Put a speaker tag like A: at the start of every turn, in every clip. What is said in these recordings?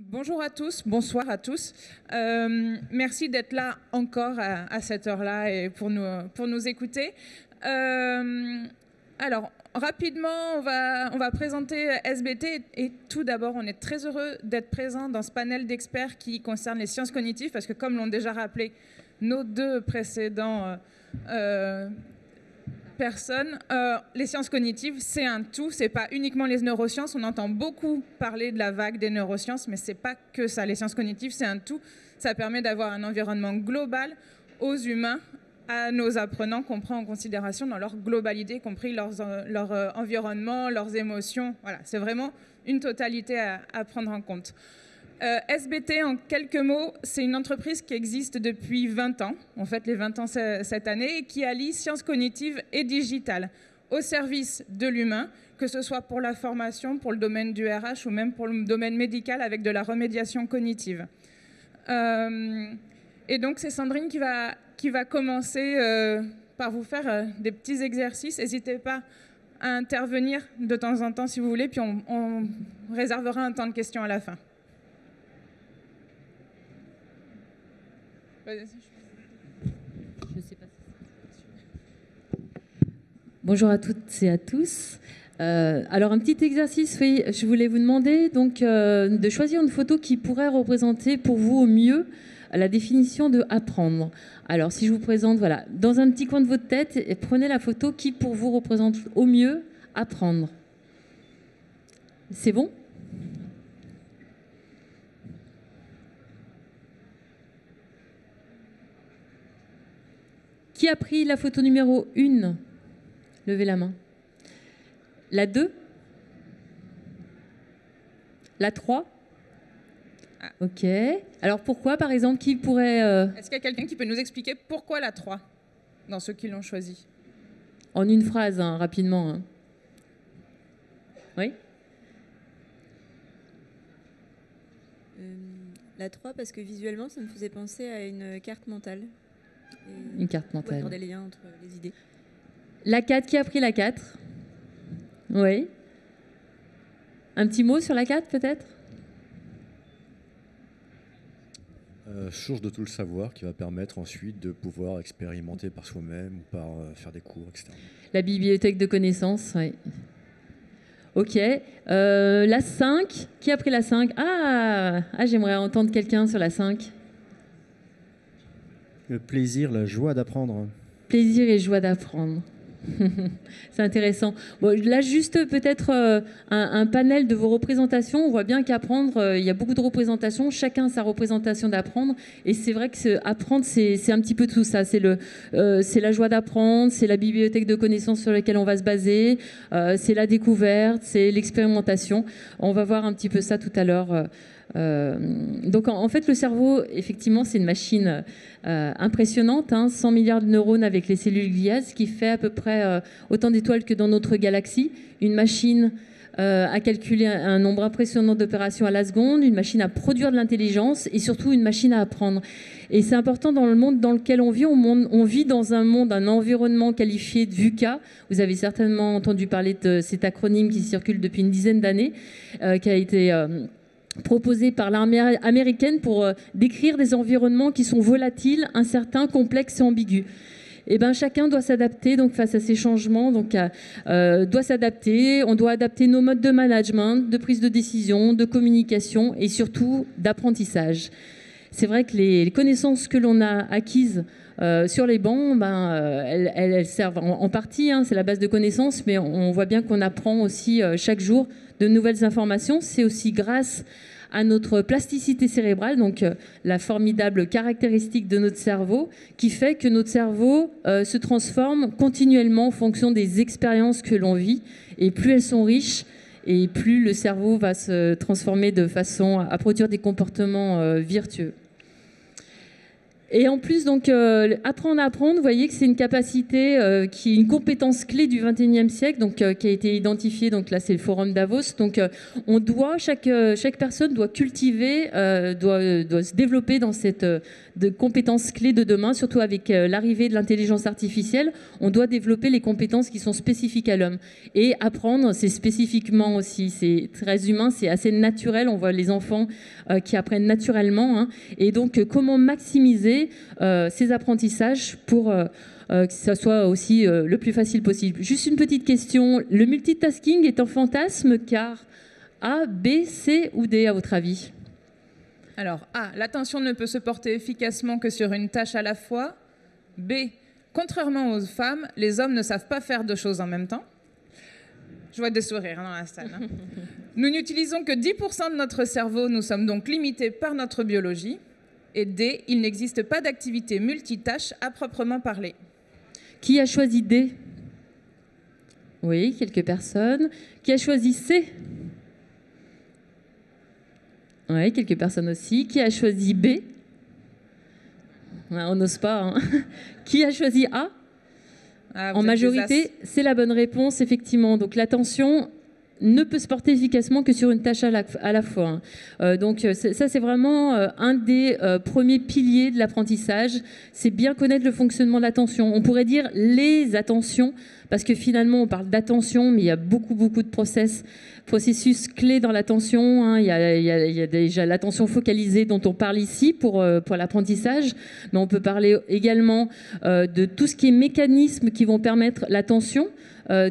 A: Bonjour à tous, bonsoir à tous. Merci d'être là encore à cette heure-là et pour nous écouter. Alors, rapidement, on va présenter SBT et tout d'abord, on est très heureux d'être présent dans ce panel d'experts qui concerne les sciences cognitives parce que comme l'ont déjà rappelé nos deux précédents personnes, les sciences cognitives, c'est un tout, c'est pas uniquement les neurosciences. On entend beaucoup parler de la vague des neurosciences, mais c'est pas que ça. Les sciences cognitives, c'est un tout. Ça permet d'avoir un environnement global aux humains, à nos apprenants qu'on prend en considération dans leur globalité, y compris leur environnement, leurs émotions. Voilà, c'est vraiment une totalité à prendre en compte. SBT, en quelques mots, c'est une entreprise qui existe depuis 20 ans, on fête les 20 ans cette année, et qui allie sciences cognitives et digitales au service de l'humain, que ce soit pour la formation, pour le domaine du RH ou même pour le domaine médical avec de la remédiation cognitive. Et donc c'est Sandrine qui va commencer par vous faire des petits exercices. N'hésitez pas à intervenir de temps en temps si vous voulez, puis on réservera un temps de questions à la fin.
B: Bonjour à toutes et à tous. Alors un petit exercice, oui, je voulais vous demander donc de choisir une photo qui pourrait représenter pour vous au mieux la définition de apprendre. Alors si je vous présente, voilà, dans un petit coin de votre tête, prenez la photo qui pour vous représente au mieux apprendre. C'est bon ? Qui a pris la photo numéro 1 ? Levez la main. La 2 ? La 3 ? Ok. Alors pourquoi, par exemple, qui pourrait...
A: Est-ce qu'il y a quelqu'un qui peut nous expliquer pourquoi la 3 dans ceux qui l'ont choisi ?
B: En une phrase, hein, rapidement. Hein. Oui ?
C: La 3 parce que visuellement, ça me faisait penser à une carte mentale.
B: Et une carte mentale.
C: Faire des liens entre les idées.
B: La 4, qui a pris la 4 ? Oui. Un petit mot sur la 4 peut-être ?
D: Source de tout le savoir qui va permettre ensuite de pouvoir expérimenter par soi-même ou par faire des cours, etc.
B: La bibliothèque de connaissances, oui. Ok. La 5, qui a pris la 5 ? Ah, j'aimerais entendre quelqu'un sur la 5.
E: Le plaisir, la joie d'apprendre.
B: Plaisir et joie d'apprendre. C'est intéressant. Bon, là, juste peut-être un panel de vos représentations. On voit bien qu'apprendre, il y a beaucoup de représentations. Chacun a sa représentation d'apprendre. Et c'est vrai que apprendre, c'est un petit peu tout ça. C'est la joie d'apprendre, c'est la bibliothèque de connaissances sur laquelle on va se baser, c'est la découverte, c'est l'expérimentation. On va voir un petit peu ça tout à l'heure. Donc en fait le cerveau effectivement c'est une machine impressionnante, hein, 100 milliards de neurones avec les cellules gliales, ce qui fait à peu près autant d'étoiles que dans notre galaxie, une machine à calculer un nombre impressionnant d'opérations à la seconde, une machine à produire de l'intelligence et surtout une machine à apprendre. Et c'est important dans le monde dans lequel on vit. On vit dans un environnement qualifié de VUCA. Vous avez certainement entendu parler de cet acronyme qui circule depuis une dizaine d'années, qui a été proposé par l'armée américaine pour décrire des environnements qui sont volatiles, incertains, complexes et ambigus. Et ben, chacun doit s'adapter donc, face à ces changements, doit s'adapter. On doit adapter nos modes de management, de prise de décision, de communication et surtout d'apprentissage. C'est vrai que les connaissances que l'on a acquises sur les bancs, elles servent en partie, hein, c'est la base de connaissances, mais on voit bien qu'on apprend aussi chaque jour de nouvelles informations. C'est aussi grâce à notre plasticité cérébrale, donc la formidable caractéristique de notre cerveau, qui fait que notre cerveau se transforme continuellement en fonction des expériences que l'on vit. Et plus elles sont riches, et plus le cerveau va se transformer de façon à produire des comportements vertueux. Et en plus, donc, apprendre à apprendre, vous voyez que c'est une capacité qui est une compétence clé du 21e siècle, donc, qui a été identifiée. Donc là, c'est le forum Davos. Donc, on doit, chaque personne doit cultiver, doit se développer dans cette de compétences clés de demain, surtout avec l'arrivée de l'intelligence artificielle. On doit développer les compétences qui sont spécifiques à l'homme. Et apprendre, c'est spécifiquement aussi, c'est très humain, c'est assez naturel. On voit les enfants qui apprennent naturellement. Hein. Et donc, comment maximiser ces apprentissages pour que ça soit aussi le plus facile possible. Juste une petite question. Le multitasking est un fantasme car A, B, C ou D à votre avis?
A: Alors, A, l'attention ne peut se porter efficacement que sur une tâche à la fois. B, contrairement aux femmes, les hommes ne savent pas faire deux choses en même temps. Je vois des sourires dans la salle. Hein. Nous n'utilisons que 10% de notre cerveau, nous sommes donc limités par notre biologie. Et D, il n'existe pas d'activité multitâche à proprement parler.
B: Qui a choisi D? Oui, quelques personnes. Qui a choisi C? Oui, quelques personnes aussi. Qui a choisi B? Ouais, on n'ose pas. Hein. Qui a choisi A? En majorité, c'est la bonne réponse, effectivement. Donc l'attention ne peut se porter efficacement que sur une tâche à la fois. Donc ça, c'est vraiment un des premiers piliers de l'apprentissage. C'est bien connaître le fonctionnement de l'attention. On pourrait dire les attentions, parce que finalement, on parle d'attention, mais il y a beaucoup de processus clés dans l'attention. Hein. Il y a déjà l'attention focalisée dont on parle ici pour l'apprentissage, mais on peut parler également de tout ce qui est mécanismes qui vont permettre l'attention.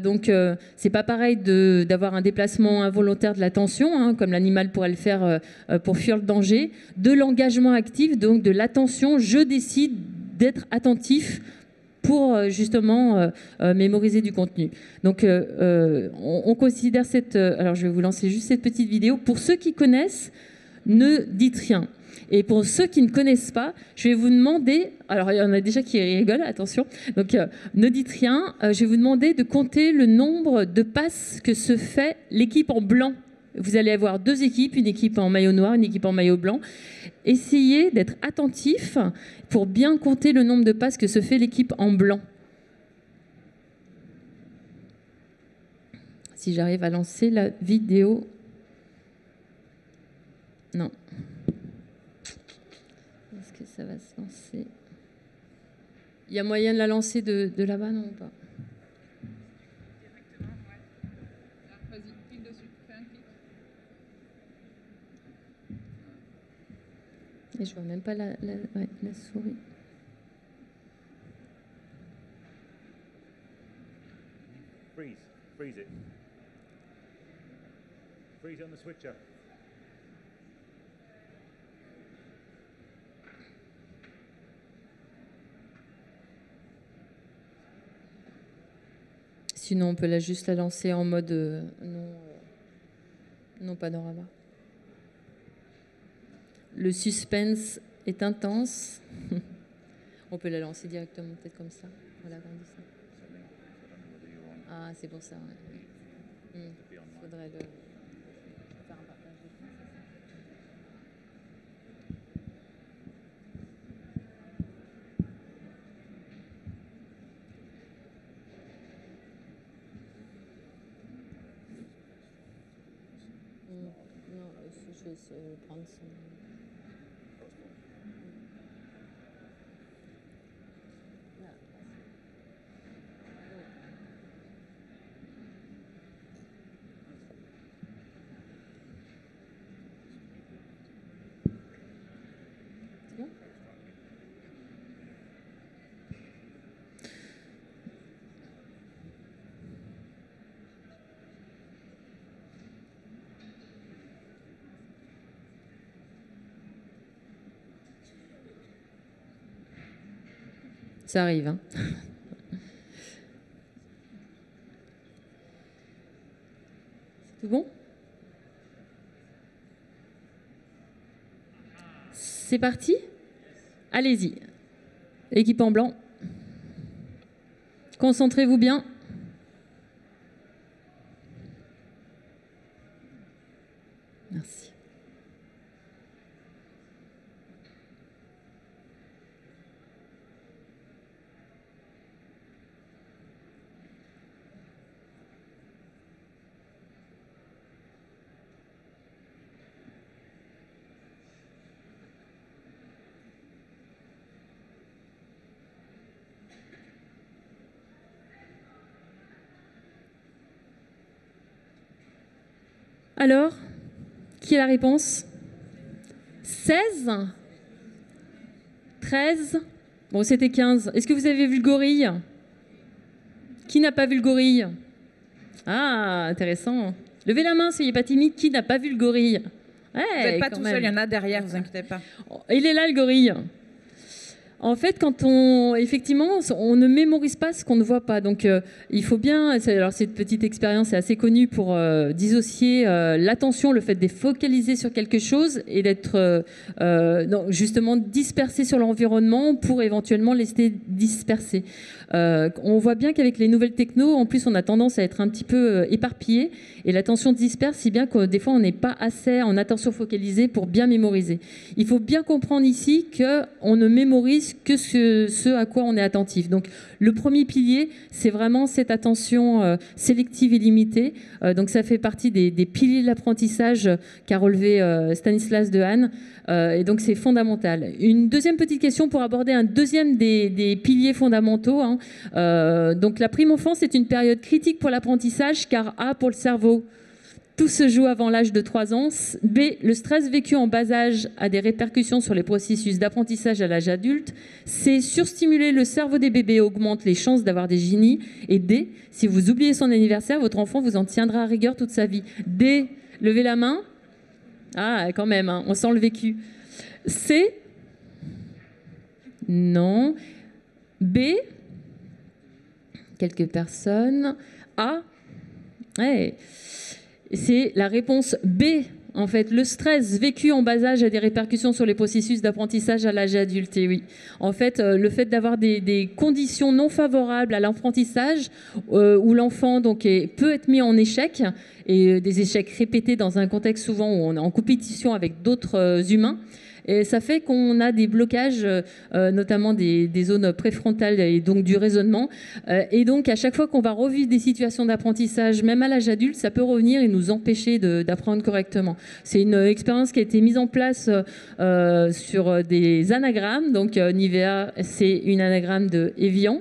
B: Donc, c'est pas pareil d'avoir un déplacement involontaire de l'attention, hein, comme l'animal pourrait le faire pour fuir le danger. De l'engagement actif, donc de l'attention. Je décide d'être attentif pour justement mémoriser du contenu. Donc, on considère cette... alors, je vais vous lancer juste cette petite vidéo. Pour ceux qui connaissent, ne dites rien. Et pour ceux qui ne connaissent pas, je vais vous demander... Alors, il y en a déjà qui rigolent, attention. Donc, ne dites rien. Je vais vous demander de compter le nombre de passes que se fait l'équipe en blanc. Vous allez avoir deux équipes, une équipe en maillot noir, une équipe en maillot blanc. Essayez d'être attentif pour bien compter le nombre de passes que se fait l'équipe en blanc. Si j'arrive à lancer la vidéo... Non. Est-ce que ça va se lancer? Il y a moyen de la lancer de là-bas, non ou pas?
A: Directement, ouais. Vas-y, clique dessus, fais un clic.
B: Et je vois même pas la souris.
F: Freeze it. Freeze on the switcher.
B: Sinon, on peut juste la lancer en mode non panorama. Le suspense est intense. On peut la lancer directement, peut-être comme ça. Voilà, agrandissant. Ah, c'est pour ça, ouais. Faudrait le faire un partage. Non, je vais prendre son... Ça arrive, hein. C'est tout bon? C'est parti? Allez-y. Équipe en blanc. Concentrez-vous bien. Merci. Alors, qui a la réponse? 16? 13? Bon, c'était 15. Est-ce que vous avez vu le gorille? Qui n'a pas vu le gorille? Ah, intéressant. Levez la main, soyez pas timide. Qui n'a pas vu le gorille?
A: Vous n'êtes pas tout seul, il y en a derrière, vous inquiétez pas.
B: Il est là, le gorille. En fait, effectivement, on ne mémorise pas ce qu'on ne voit pas. Donc, il faut bien. Alors, cette petite expérience est assez connue pour dissocier l'attention, le fait d'être focalisé sur quelque chose et d'être justement dispersé sur l'environnement pour éventuellement laisser disperser. On voit bien qu'avec les nouvelles technos, en plus, on a tendance à être un petit peu éparpillé et l'attention disperse, si bien que des fois, on n'est pas assez en attention focalisée pour bien mémoriser. Il faut bien comprendre ici qu'on ne mémorise que ce à quoi on est attentif. Donc, le premier pilier, c'est vraiment cette attention sélective et limitée. Donc, ça fait partie des piliers de l'apprentissage qu'a relevé Stanislas Dehaene. Et donc, c'est fondamental. Une deuxième petite question pour aborder un deuxième des piliers fondamentaux. Donc, la prime enfance est une période critique pour l'apprentissage, car A, pour le cerveau, tout se joue avant l'âge de 3 ans. B, le stress vécu en bas âge a des répercussions sur les processus d'apprentissage à l'âge adulte. C, surstimuler le cerveau des bébés augmente les chances d'avoir des génies. Et D, si vous oubliez son anniversaire, votre enfant vous en tiendra à rigueur toute sa vie. D, levez la main. Ah, quand même, on sent le vécu. C, non. B, quelques personnes. A, ouais. C'est la réponse B. En fait, le stress vécu en bas âge a des répercussions sur les processus d'apprentissage à l'âge adulte. Et oui, en fait, le fait d'avoir des conditions non favorables à l'apprentissage, où l'enfant peut être mis en échec, et des échecs répétés dans un contexte souvent où on est en compétition avec d'autres humains. Et ça fait qu'on a des blocages, notamment des zones préfrontales et donc du raisonnement. Et donc, à chaque fois qu'on va revivre des situations d'apprentissage, même à l'âge adulte, ça peut revenir et nous empêcher d'apprendre correctement. C'est une expérience qui a été mise en place sur des anagrammes. Donc, Nivea, c'est une anagramme de Evian.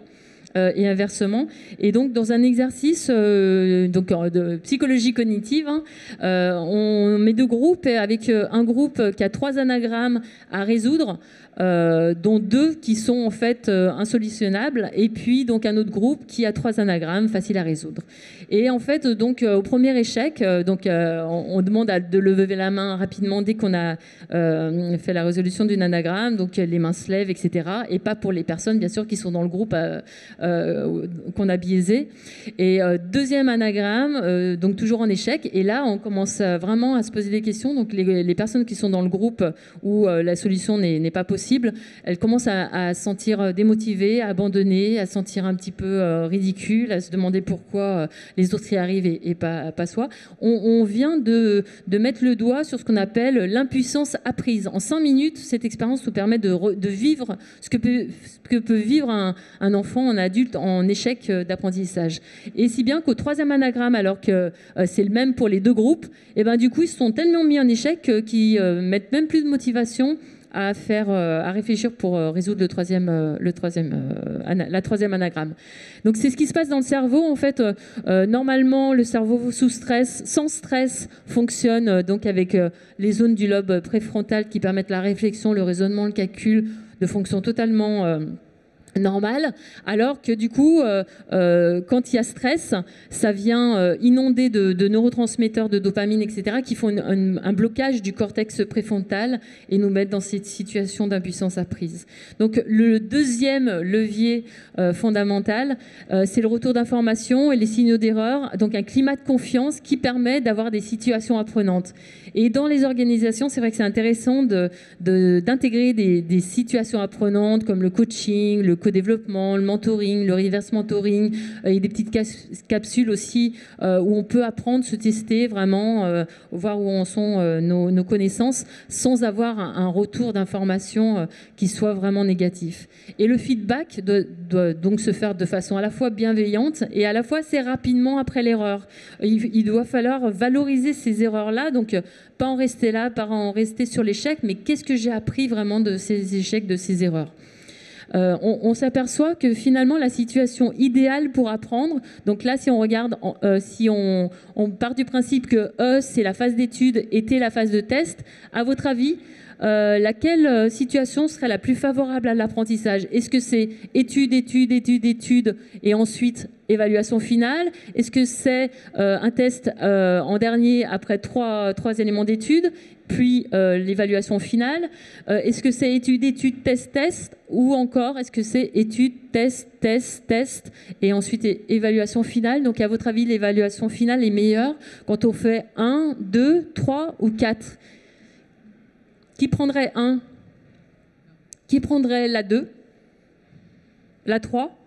B: Et inversement. Et donc, dans un exercice de psychologie cognitive, on met 2 groupes, avec un groupe qui a 3 anagrammes à résoudre, dont 2 qui sont en fait insolutionnables, et puis donc un autre groupe qui a 3 anagrammes faciles à résoudre. Et en fait, donc au premier échec, on demande de lever la main rapidement dès qu'on a fait la résolution d'une anagramme, donc les mains se lèvent, etc. Et pas pour les personnes, bien sûr, qui sont dans le groupe qu'on a biaisé. Et deuxième anagramme, donc toujours en échec. Et là, on commence vraiment à se poser des questions. Donc les personnes qui sont dans le groupe où la solution n'est pas possible, elles commencent à se sentir démotivées, à abandonner, à se sentir un petit peu ridicules, à se demander pourquoi les autres y arrivent et pas soi. On vient de mettre le doigt sur ce qu'on appelle l'impuissance apprise. En 5 minutes, cette expérience nous permet de vivre ce que peut vivre un enfant, un adulte en échec d'apprentissage. Et si bien qu'au 3e anagramme, alors que c'est le même pour les 2 groupes, et ben du coup, ils se sont tellement mis en échec qu'ils mettent même plus de motivation à réfléchir pour résoudre la 3e anagramme. Donc c'est ce qui se passe dans le cerveau. En fait, normalement, le cerveau sans stress, fonctionne donc avec les zones du lobe préfrontal qui permettent la réflexion, le raisonnement, le calcul, de fonction totalement normal, alors que du coup, quand il y a stress, ça vient inonder de neurotransmetteurs, de dopamine, etc., qui font un blocage du cortex préfrontal et nous mettent dans cette situation d'impuissance apprise. Donc le deuxième levier fondamental, c'est le retour d'informations et les signaux d'erreur, donc un climat de confiance qui permet d'avoir des situations apprenantes. Et dans les organisations, c'est vrai que c'est intéressant d'intégrer des situations apprenantes comme le coaching, le co-développement, le mentoring, le reverse mentoring, et des petites capsules aussi où on peut apprendre, se tester vraiment, voir où en sont nos connaissances sans avoir un retour d'information qui soit vraiment négatif. Et le feedback doit donc se faire de façon à la fois bienveillante et à la fois assez rapidement après l'erreur. Il doit falloir valoriser ces erreurs-là, donc pas en rester là, pas en rester sur l'échec, mais qu'est-ce que j'ai appris vraiment de ces échecs, de ces erreurs. on s'aperçoit que finalement la situation idéale pour apprendre, donc là si on regarde, si on part du principe que E c'est la phase d'étude et T la phase de test, à votre avis, laquelle situation serait la plus favorable à l'apprentissage? Est-ce que c'est étude, étude, étude, étude et ensuite évaluation finale? Est-ce que c'est un test en dernier après trois éléments d'étude, puis l'évaluation finale? Est-ce que c'est étude, étude, test, test? Ou encore, est-ce que c'est étude, test, test, test et ensuite évaluation finale? Donc à votre avis, l'évaluation finale est meilleure quand on fait 1, 2, 3 ou 4? Qui prendrait 1? Qui prendrait la 2? La 3?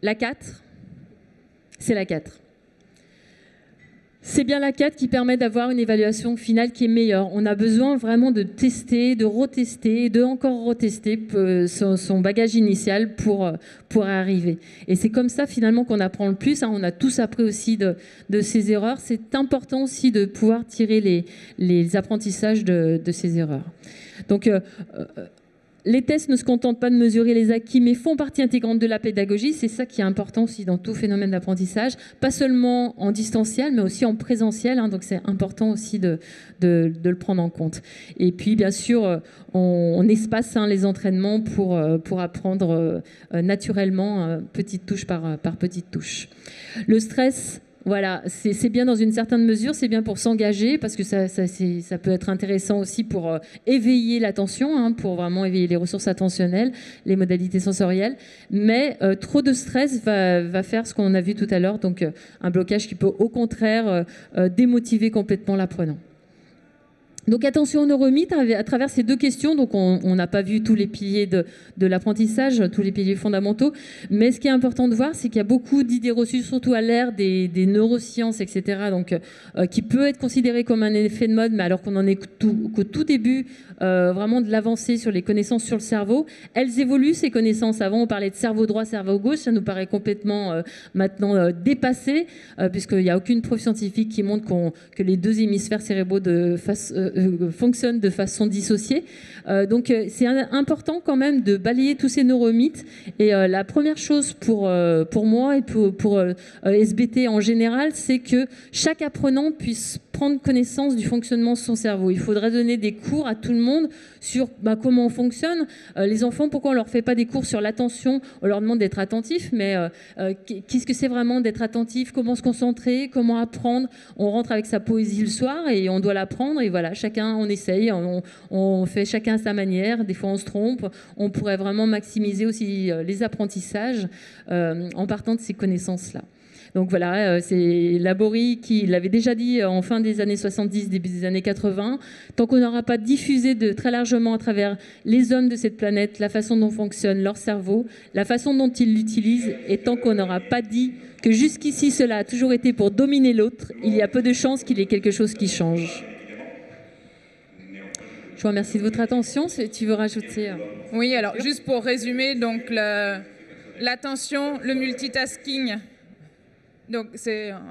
B: La 4? C'est la 4. C'est bien la 4 qui permet d'avoir une évaluation finale qui est meilleure. On a besoin vraiment de tester, de retester, de encore retester son bagage initial pour arriver. Et c'est comme ça finalement qu'on apprend le plus. On a tous appris aussi de ces erreurs. C'est important aussi de pouvoir tirer les apprentissages de ces erreurs. Donc, les tests ne se contentent pas de mesurer les acquis, mais font partie intégrante de la pédagogie. C'est ça qui est important aussi dans tout phénomène d'apprentissage, pas seulement en distanciel, mais aussi en présentiel. Donc c'est important aussi de le prendre en compte. Et puis bien sûr, on espace les entraînements pour apprendre naturellement, petite touche par petite touche. Le stress. Voilà, c'est bien dans une certaine mesure, c'est bien pour s'engager parce que ça peut être intéressant aussi pour éveiller l'attention, pour vraiment éveiller les ressources attentionnelles, les modalités sensorielles. Mais trop de stress va faire ce qu'on a vu tout à l'heure, donc un blocage qui peut au contraire démotiver complètement l'apprenant. Donc attention aux neuromythes à travers ces deux questions. Donc on n'a pas vu tous les piliers de l'apprentissage, tous les piliers fondamentaux. Mais ce qui est important de voir, c'est qu'il y a beaucoup d'idées reçues, surtout à l'ère des neurosciences, etc. Donc qui peut être considéré comme un effet de mode, mais alors qu'on en est qu'au tout début vraiment de l'avancée sur les connaissances sur le cerveau. Elles évoluent, ces connaissances. Avant, on parlait de cerveau droit, cerveau gauche. Ça nous paraît complètement maintenant dépassé, puisqu'il n'y a aucune preuve scientifique qui montre que les deux hémisphères cérébraux fonctionnent de façon dissociée. Donc c'est important quand même de balayer tous ces neuromythes. Et la première chose pour moi et pour SBT en général, c'est que chaque apprenant puisse prendre connaissance du fonctionnement de son cerveau. Il faudrait donner des cours à tout le monde sur comment on fonctionne. Les enfants, pourquoi on ne leur fait pas des cours sur l'attention? On leur demande d'être attentifs, mais qu'est-ce que c'est vraiment d'être attentif? Comment se concentrer? Comment apprendre? On rentre avec sa poésie le soir et on doit l'apprendre. Et voilà, chacun, on essaye, on fait chacun à sa manière. Des fois, on se trompe. On pourrait vraiment maximiser aussi les apprentissages en partant de ces connaissances-là. Donc voilà, c'est Laborie qui l'avait déjà dit en fin des années 70, début des années 80. Tant qu'on n'aura pas diffusé très largement à travers les hommes de cette planète la façon dont fonctionne leur cerveau, la façon dont ils l'utilisent, et tant qu'on n'aura pas dit que jusqu'ici cela a toujours été pour dominer l'autre, il y a peu de chances qu'il y ait quelque chose qui change. Je vous remercie de votre attention. Si tu veux rajouter...
A: Oui, alors juste pour résumer, donc l'attention, le multitasking... Donc,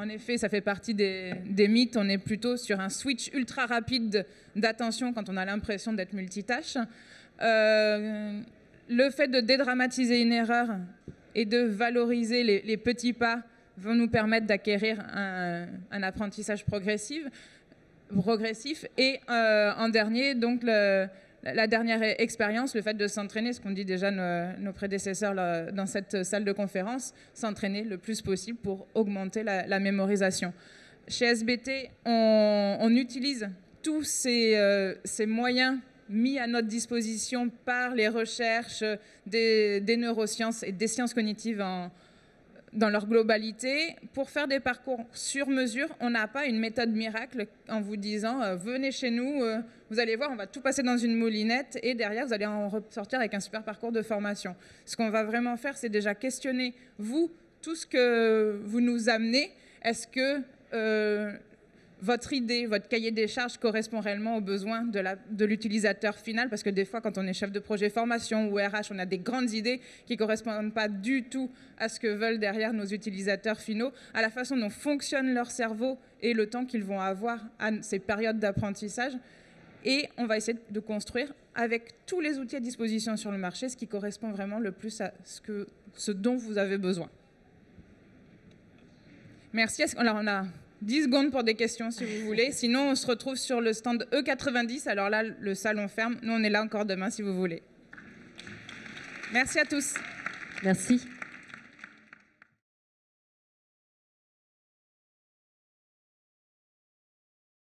A: en effet, ça fait partie des mythes. On est plutôt sur un switch ultra rapide d'attention quand on a l'impression d'être multitâche. Le fait de dédramatiser une erreur et de valoriser les petits pas vont nous permettre d'acquérir un apprentissage progressif. Et en dernier, donc, la dernière expérience, le fait de s'entraîner, ce qu'ont dit déjà nos prédécesseurs dans cette salle de conférence, s'entraîner le plus possible pour augmenter la mémorisation. Chez SBT, on utilise tous ces moyens mis à notre disposition par les recherches des neurosciences et des sciences cognitives dans leur globalité. Pour faire des parcours sur mesure, on n'a pas une méthode miracle en vous disant venez chez nous, vous allez voir, on va tout passer dans une moulinette et derrière, vous allez en ressortir avec un super parcours de formation. Ce qu'on va vraiment faire, c'est déjà questionner, vous, tout ce que vous nous amenez. Est-ce que votre idée, votre cahier des charges correspond réellement aux besoins de l'utilisateur final? Parce que des fois, quand on est chef de projet formation ou RH, on a des grandes idées qui ne correspondent pas du tout à ce que veulent derrière nos utilisateurs finaux, à la façon dont fonctionne leur cerveau et le temps qu'ils vont avoir à ces périodes d'apprentissage. Et on va essayer de construire avec tous les outils à disposition sur le marché ce qui correspond vraiment le plus à ce dont vous avez besoin. Merci. Alors, on a 10 secondes pour des questions si vous voulez. Sinon, on se retrouve sur le stand E90. Alors là, le salon ferme. Nous, on est là encore demain si vous voulez. Merci à tous.
B: Merci.